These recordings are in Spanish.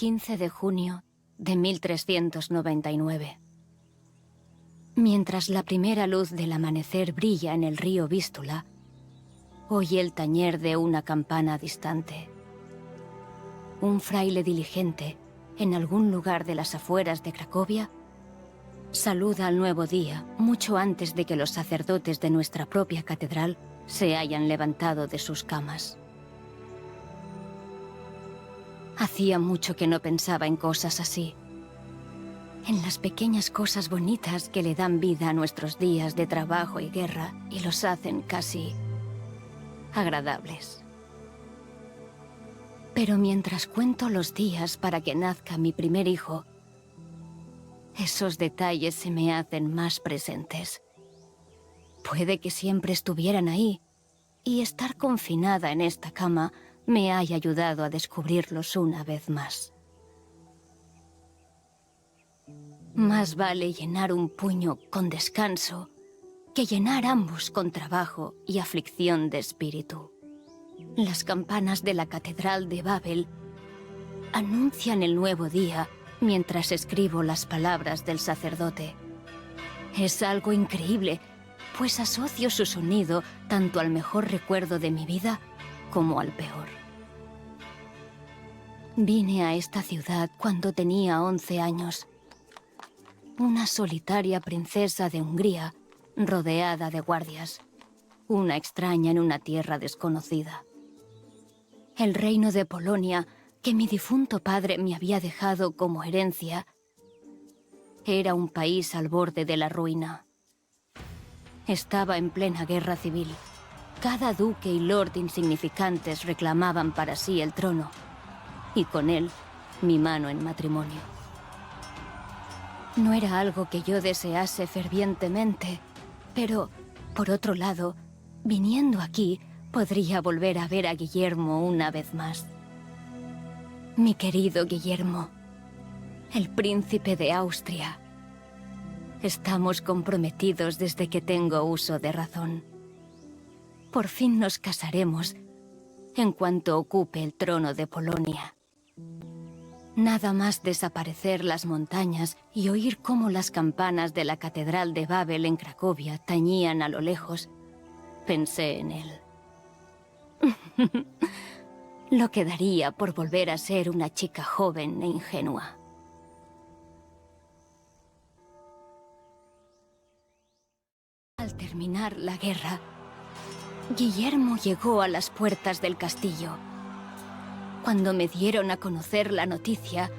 15 de junio de 1399. Mientras la primera luz del amanecer brilla en el río Vístula, oye el tañer de una campana distante. Un fraile diligente, en algún lugar de las afueras de Cracovia, saluda al nuevo día mucho antes de que los sacerdotes de nuestra propia catedral se hayan levantado de sus camas. Hacía mucho que no pensaba en cosas así. En las pequeñas cosas bonitas que le dan vida a nuestros días de trabajo y guerra y los hacen casi agradables. Pero mientras cuento los días para que nazca mi primer hijo, esos detalles se me hacen más presentes. Puede que siempre estuvieran ahí, y estar confinada en esta cama me haya ayudado a descubrirlos una vez más. Más vale llenar un puño con descanso que llenar ambos con trabajo y aflicción de espíritu. Las campanas de la Catedral de Babel anuncian el nuevo día mientras escribo las palabras del sacerdote. Es algo increíble, pues asocio su sonido tanto al mejor recuerdo de mi vida como al peor. Vine a esta ciudad cuando tenía 11 años. Una solitaria princesa de Hungría, rodeada de guardias. Una extraña en una tierra desconocida. El reino de Polonia, que mi difunto padre me había dejado como herencia, era un país al borde de la ruina. Estaba en plena guerra civil. Cada duque y lord insignificantes reclamaban para sí el trono, y con él mi mano en matrimonio. No era algo que yo desease fervientemente, pero, por otro lado, viniendo aquí, podría volver a ver a Guillermo una vez más. Mi querido Guillermo, el príncipe de Austria. Estamos comprometidos desde que tengo uso de razón. Por fin nos casaremos en cuanto ocupe el trono de Polonia. Nada más desaparecer las montañas y oír cómo las campanas de la Catedral de Babel en Cracovia tañían a lo lejos, pensé en él. Lo que daría por volver a ser una chica joven e ingenua. Al terminar la guerra, Guillermo llegó a las puertas del castillo. Cuando me dieron a conocer la noticia,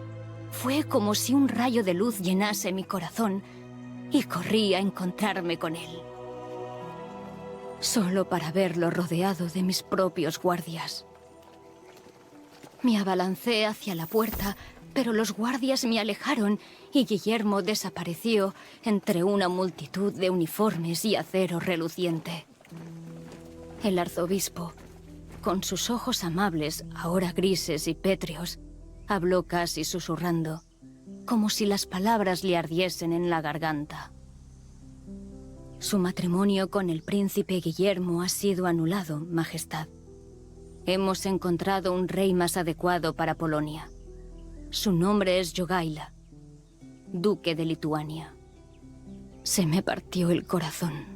fue como si un rayo de luz llenase mi corazón y corrí a encontrarme con él. Solo para verlo rodeado de mis propios guardias. Me abalancé hacia la puerta, pero los guardias me alejaron y Guillermo desapareció entre una multitud de uniformes y acero reluciente. El arzobispo, con sus ojos amables, ahora grises y pétreos, habló casi susurrando, como si las palabras le ardiesen en la garganta. Su matrimonio con el príncipe Guillermo ha sido anulado, Majestad. Hemos encontrado un rey más adecuado para Polonia. Su nombre es Jogaila, duque de Lituania. Se me partió el corazón.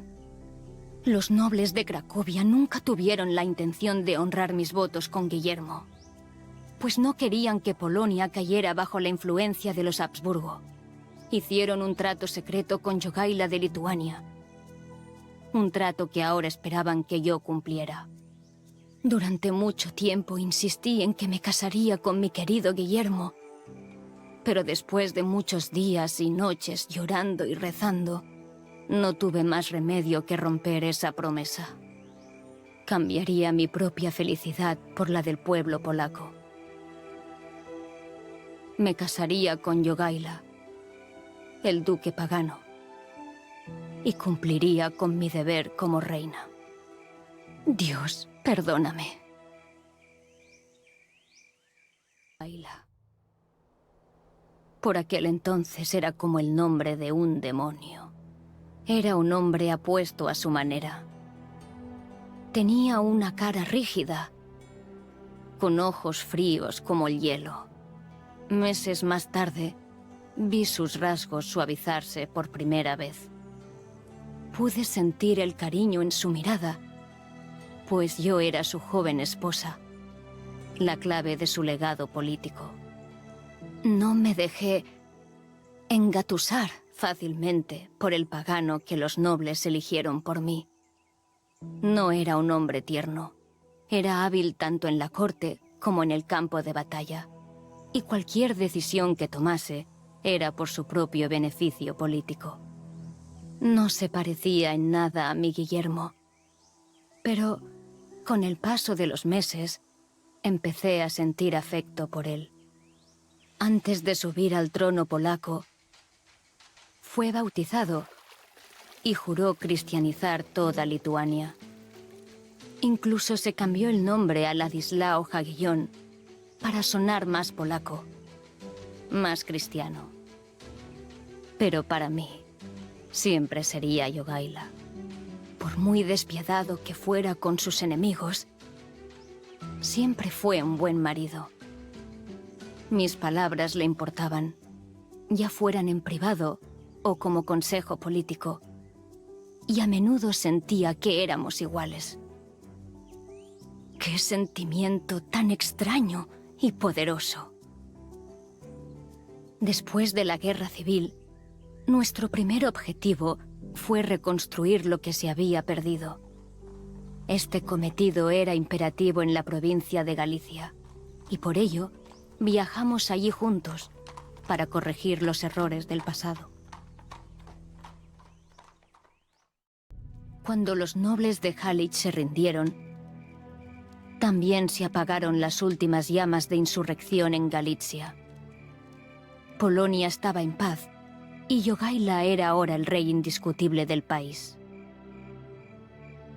Los nobles de Cracovia nunca tuvieron la intención de honrar mis votos con Guillermo, pues no querían que Polonia cayera bajo la influencia de los Habsburgo. Hicieron un trato secreto con Jogaila de Lituania, un trato que ahora esperaban que yo cumpliera. Durante mucho tiempo insistí en que me casaría con mi querido Guillermo, pero después de muchos días y noches llorando y rezando, no tuve más remedio que romper esa promesa. Cambiaría mi propia felicidad por la del pueblo polaco. Me casaría con Jogaila, el duque pagano, y cumpliría con mi deber como reina. Dios, perdóname. Jogaila. Por aquel entonces era como el nombre de un demonio. Era un hombre apuesto a su manera. Tenía una cara rígida, con ojos fríos como el hielo. Meses más tarde, vi sus rasgos suavizarse por primera vez. Pude sentir el cariño en su mirada, pues yo era su joven esposa, la clave de su legado político. No me dejé engatusar fácilmente por el pagano que los nobles eligieron por mí. No era un hombre tierno. Era hábil tanto en la corte como en el campo de batalla, y cualquier decisión que tomase era por su propio beneficio político. No se parecía en nada a mi Guillermo, pero con el paso de los meses empecé a sentir afecto por él. Antes de subir al trono polaco, fue bautizado y juró cristianizar toda Lituania. Incluso se cambió el nombre a Ladislao Jagellón para sonar más polaco, más cristiano. Pero para mí, siempre sería Jogaila. Por muy despiadado que fuera con sus enemigos, siempre fue un buen marido. Mis palabras le importaban, ya fueran en privado o como consejo político, y a menudo sentía que éramos iguales. ¡Qué sentimiento tan extraño y poderoso! Después de la guerra civil, nuestro primer objetivo fue reconstruir lo que se había perdido. Este cometido era imperativo en la provincia de Galicia, y por ello viajamos allí juntos para corregir los errores del pasado. Cuando los nobles de Halich se rindieron, también se apagaron las últimas llamas de insurrección en Galicia. Polonia estaba en paz, y Jogaila era ahora el rey indiscutible del país.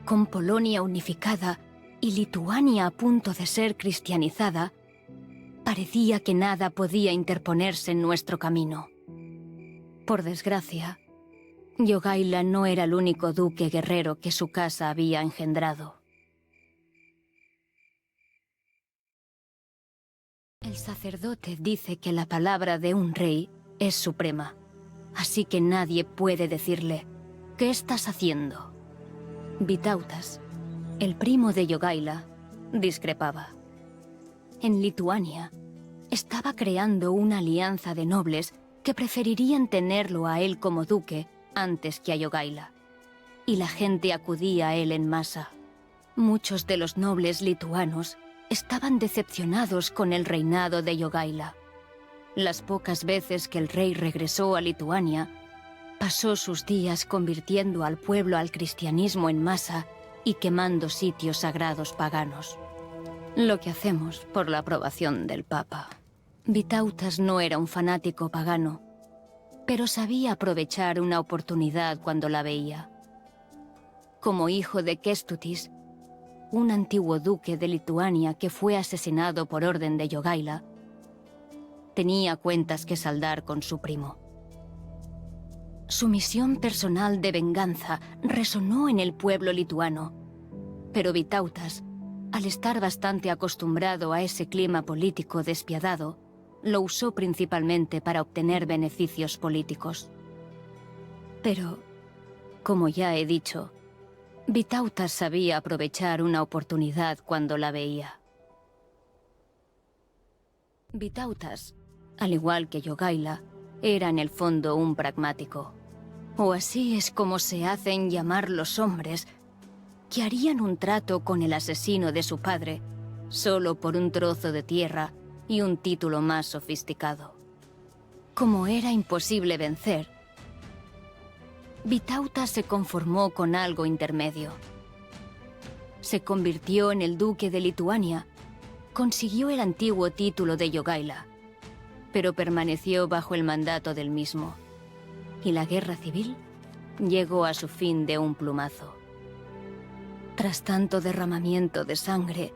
Con Polonia unificada y Lituania a punto de ser cristianizada, parecía que nada podía interponerse en nuestro camino. Por desgracia, Jogaila no era el único duque guerrero que su casa había engendrado. El sacerdote dice que la palabra de un rey es suprema, así que nadie puede decirle, ¿qué estás haciendo? Vytautas, el primo de Jogaila, discrepaba. En Lituania, estaba creando una alianza de nobles que preferirían tenerlo a él como duque antes que a Jogaila, y la gente acudía a él en masa. Muchos de los nobles lituanos estaban decepcionados con el reinado de Jogaila. Las pocas veces que el rey regresó a Lituania, pasó sus días convirtiendo al pueblo al cristianismo en masa y quemando sitios sagrados paganos. Lo que hacemos por la aprobación del Papa. Vytautas no era un fanático pagano, pero sabía aprovechar una oportunidad cuando la veía. Como hijo de Kęstutis, un antiguo duque de Lituania que fue asesinado por orden de Jogaila, tenía cuentas que saldar con su primo. Su misión personal de venganza resonó en el pueblo lituano, pero Vytautas, al estar bastante acostumbrado a ese clima político despiadado, lo usó principalmente para obtener beneficios políticos. Pero, como ya he dicho, Vytautas sabía aprovechar una oportunidad cuando la veía. Vytautas, al igual que Jogaila, era en el fondo un pragmático. O así es como se hacen llamar los hombres que harían un trato con el asesino de su padre solo por un trozo de tierra y un título más sofisticado. Como era imposible vencer, Vytautas se conformó con algo intermedio. Se convirtió en el duque de Lituania, consiguió el antiguo título de Jogaila, pero permaneció bajo el mandato del mismo, y la guerra civil llegó a su fin de un plumazo. Tras tanto derramamiento de sangre,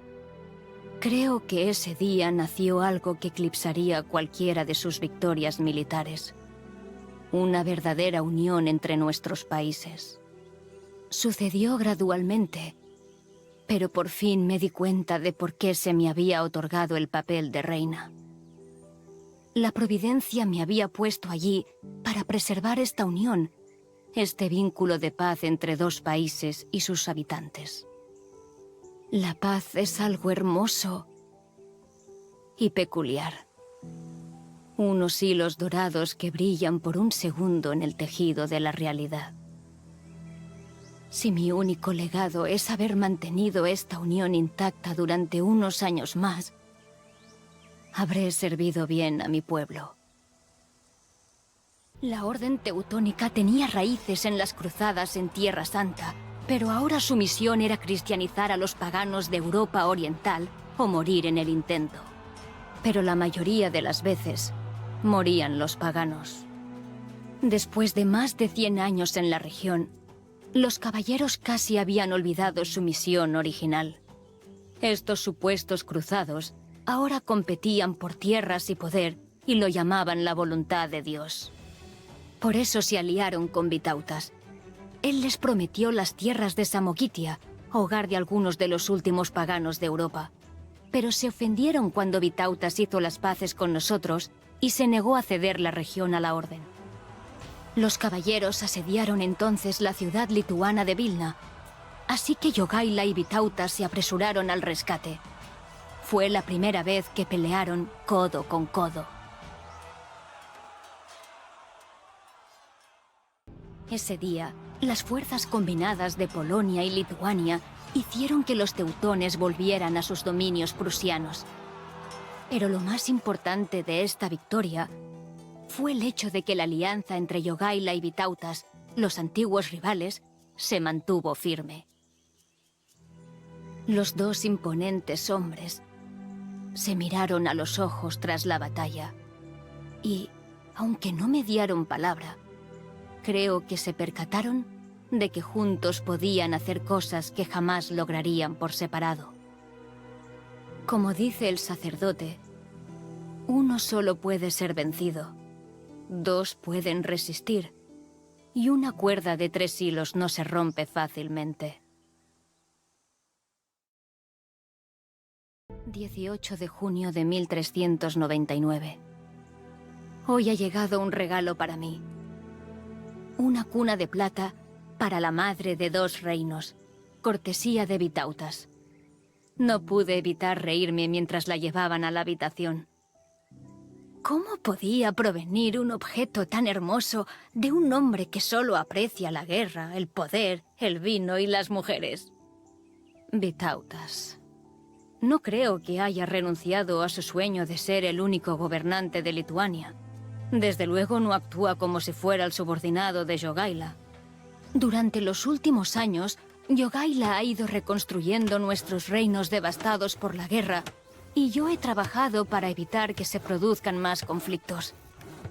creo que ese día nació algo que eclipsaría cualquiera de sus victorias militares. Una verdadera unión entre nuestros países. Sucedió gradualmente, pero por fin me di cuenta de por qué se me había otorgado el papel de reina. La providencia me había puesto allí para preservar esta unión, este vínculo de paz entre dos países y sus habitantes. La paz es algo hermoso y peculiar. Unos hilos dorados que brillan por un segundo en el tejido de la realidad. Si mi único legado es haber mantenido esta unión intacta durante unos años más, habré servido bien a mi pueblo. La Orden Teutónica tenía raíces en las cruzadas en Tierra Santa, pero ahora su misión era cristianizar a los paganos de Europa Oriental o morir en el intento. Pero la mayoría de las veces, morían los paganos. Después de más de 100 años en la región, los caballeros casi habían olvidado su misión original. Estos supuestos cruzados ahora competían por tierras y poder y lo llamaban la voluntad de Dios. Por eso se aliaron con Vitautas. Él les prometió las tierras de Samogitia, hogar de algunos de los últimos paganos de Europa. Pero se ofendieron cuando Vitautas hizo las paces con nosotros y se negó a ceder la región a la Orden. Los caballeros asediaron entonces la ciudad lituana de Vilna, así que Jogaila y Vitautas se apresuraron al rescate. Fue la primera vez que pelearon codo con codo. Ese día, las fuerzas combinadas de Polonia y Lituania hicieron que los teutones volvieran a sus dominios prusianos. Pero lo más importante de esta victoria fue el hecho de que la alianza entre Jogaila y Vitautas, los antiguos rivales, se mantuvo firme. Los dos imponentes hombres se miraron a los ojos tras la batalla y, aunque no me dieron palabra, creo que se percataron de que juntos podían hacer cosas que jamás lograrían por separado. Como dice el sacerdote, uno solo puede ser vencido. Dos pueden resistir, y una cuerda de 3 hilos no se rompe fácilmente. 18 de junio de 1399. Hoy ha llegado un regalo para mí. Una cuna de plata para la madre de 2 reinos, cortesía de Vitautas. No pude evitar reírme mientras la llevaban a la habitación. ¿Cómo podía provenir un objeto tan hermoso de un hombre que solo aprecia la guerra, el poder, el vino y las mujeres? Vitautas. No creo que haya renunciado a su sueño de ser el único gobernante de Lituania. Desde luego no actúa como si fuera el subordinado de Jogaila. Durante los últimos años, Jogaila ha ido reconstruyendo nuestros reinos devastados por la guerra, y yo he trabajado para evitar que se produzcan más conflictos.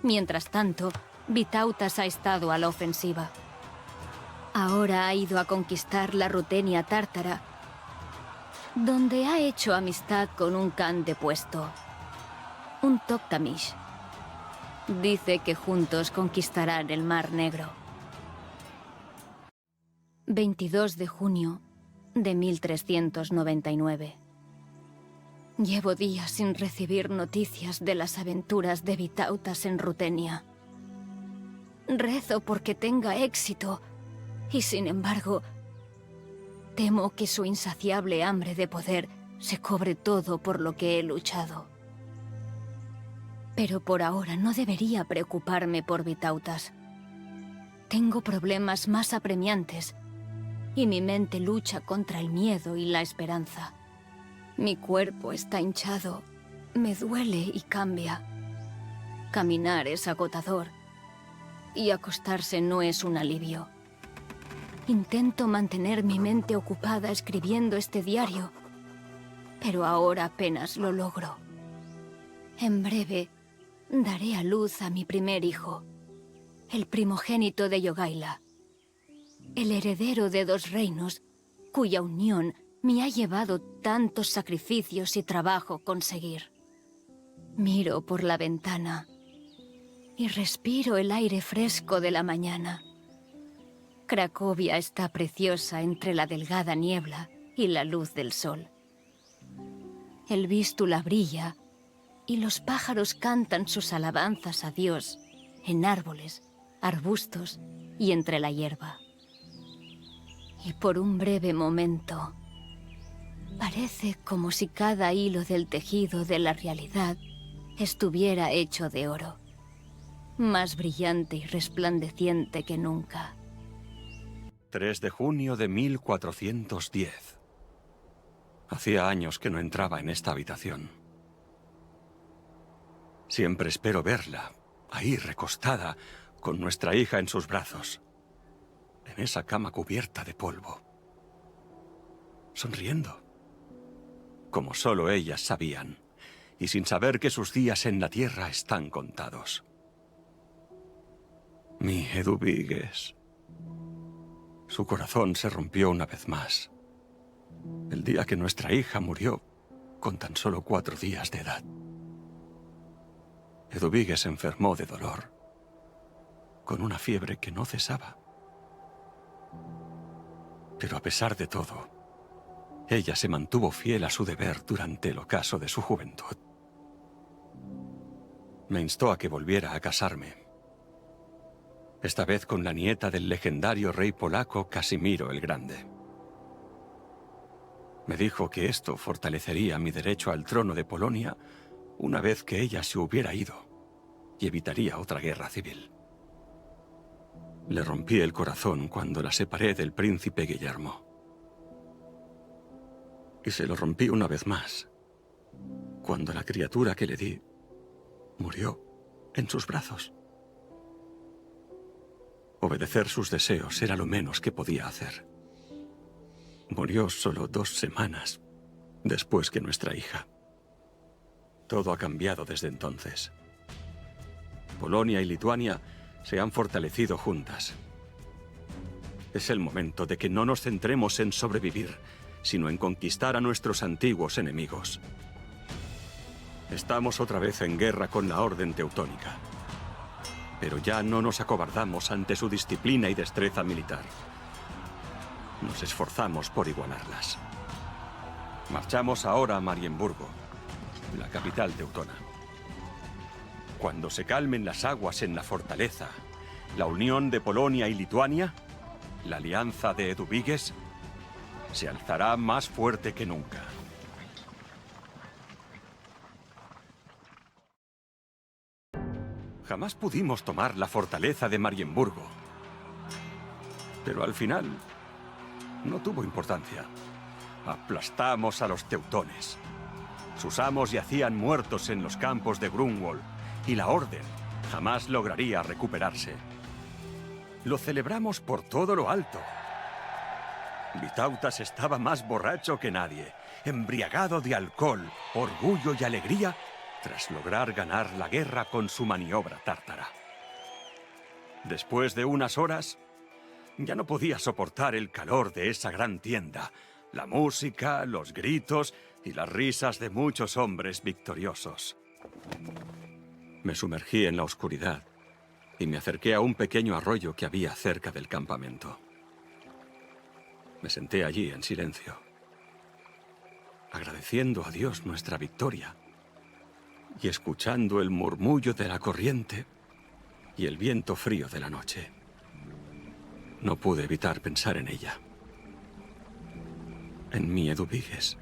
Mientras tanto, Vitautas ha estado a la ofensiva. Ahora ha ido a conquistar la Rutenia tártara, donde ha hecho amistad con un Khan depuesto, un Toktamish. Dice que juntos conquistarán el Mar Negro. 22 de junio de 1399. Llevo días sin recibir noticias de las aventuras de Vitautas en Rutenia. Rezo porque tenga éxito, y sin embargo, temo que su insaciable hambre de poder se cobre todo por lo que he luchado. Pero por ahora no debería preocuparme por Vitautas. Tengo problemas más apremiantes, y mi mente lucha contra el miedo y la esperanza. Mi cuerpo está hinchado, me duele y cambia. Caminar es agotador, y acostarse no es un alivio. Intento mantener mi mente ocupada escribiendo este diario, pero ahora apenas lo logro. En breve, daré a luz a mi primer hijo, el primogénito de Jogaila, el heredero de 2 reinos, cuya unión me ha llevado tantos sacrificios y trabajo conseguir. Miro por la ventana y respiro el aire fresco de la mañana. Cracovia está preciosa entre la delgada niebla y la luz del sol. El Vístula brilla y los pájaros cantan sus alabanzas a Dios en árboles, arbustos y entre la hierba. Y por un breve momento, parece como si cada hilo del tejido de la realidad estuviera hecho de oro, más brillante y resplandeciente que nunca. 3 de junio de 1410. Hacía años que no entraba en esta habitación. Siempre espero verla, ahí recostada, con nuestra hija en sus brazos, en esa cama cubierta de polvo, sonriendo, como solo ellas sabían, y sin saber que sus días en la tierra están contados. Mi Eduvigues. Su corazón se rompió una vez más, el día que nuestra hija murió, con tan solo 4 días de edad. Eduvigues se enfermó de dolor, con una fiebre que no cesaba. Pero a pesar de todo, ella se mantuvo fiel a su deber durante el ocaso de su juventud. Me instó a que volviera a casarme, esta vez con la nieta del legendario rey polaco Casimiro el Grande. Me dijo que esto fortalecería mi derecho al trono de Polonia una vez que ella se hubiera ido y evitaría otra guerra civil. Le rompí el corazón cuando la separé del príncipe Guillermo. Y se lo rompí una vez más, cuando la criatura que le di murió en sus brazos. Obedecer sus deseos era lo menos que podía hacer. Murió solo 2 semanas después que nuestra hija. Todo ha cambiado desde entonces. Polonia y Lituania se han fortalecido juntas. Es el momento de que no nos centremos en sobrevivir, sino en conquistar a nuestros antiguos enemigos. Estamos otra vez en guerra con la Orden Teutónica, pero ya no nos acobardamos ante su disciplina y destreza militar. Nos esforzamos por igualarlas. Marchamos ahora a Marienburgo, la capital teutona. Cuando se calmen las aguas en la fortaleza, la unión de Polonia y Lituania, la alianza de Eduvigues, se alzará más fuerte que nunca. Jamás pudimos tomar la fortaleza de Marienburgo, pero al final no tuvo importancia. Aplastamos a los teutones. Sus amos yacían muertos en los campos de Grunwald, y la Orden jamás lograría recuperarse. Lo celebramos por todo lo alto. Vitautas estaba más borracho que nadie, embriagado de alcohol, orgullo y alegría, tras lograr ganar la guerra con su maniobra tártara. Después de unas horas, ya no podía soportar el calor de esa gran tienda, la música, los gritos y las risas de muchos hombres victoriosos. Me sumergí en la oscuridad y me acerqué a un pequeño arroyo que había cerca del campamento. Me senté allí en silencio, agradeciendo a Dios nuestra victoria y escuchando el murmullo de la corriente y el viento frío de la noche. No pude evitar pensar en ella, en mi Eduvigues,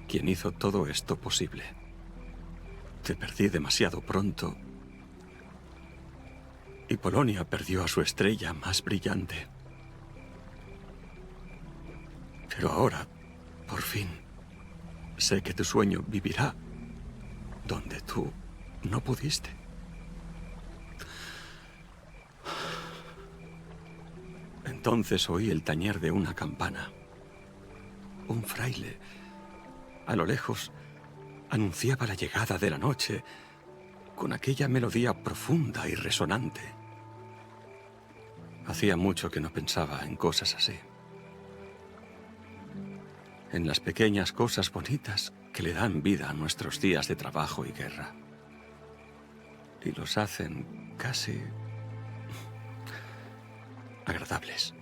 quien hizo todo esto posible. Te perdí demasiado pronto y Polonia perdió a su estrella más brillante. Pero ahora, por fin, sé que tu sueño vivirá donde tú no pudiste. Entonces oí el tañer de una campana. Un fraile, a lo lejos, anunciaba la llegada de la noche con aquella melodía profunda y resonante. Hacía mucho que no pensaba en cosas así. En las pequeñas cosas bonitas que le dan vida a nuestros días de trabajo y guerra. Y los hacen casi agradables.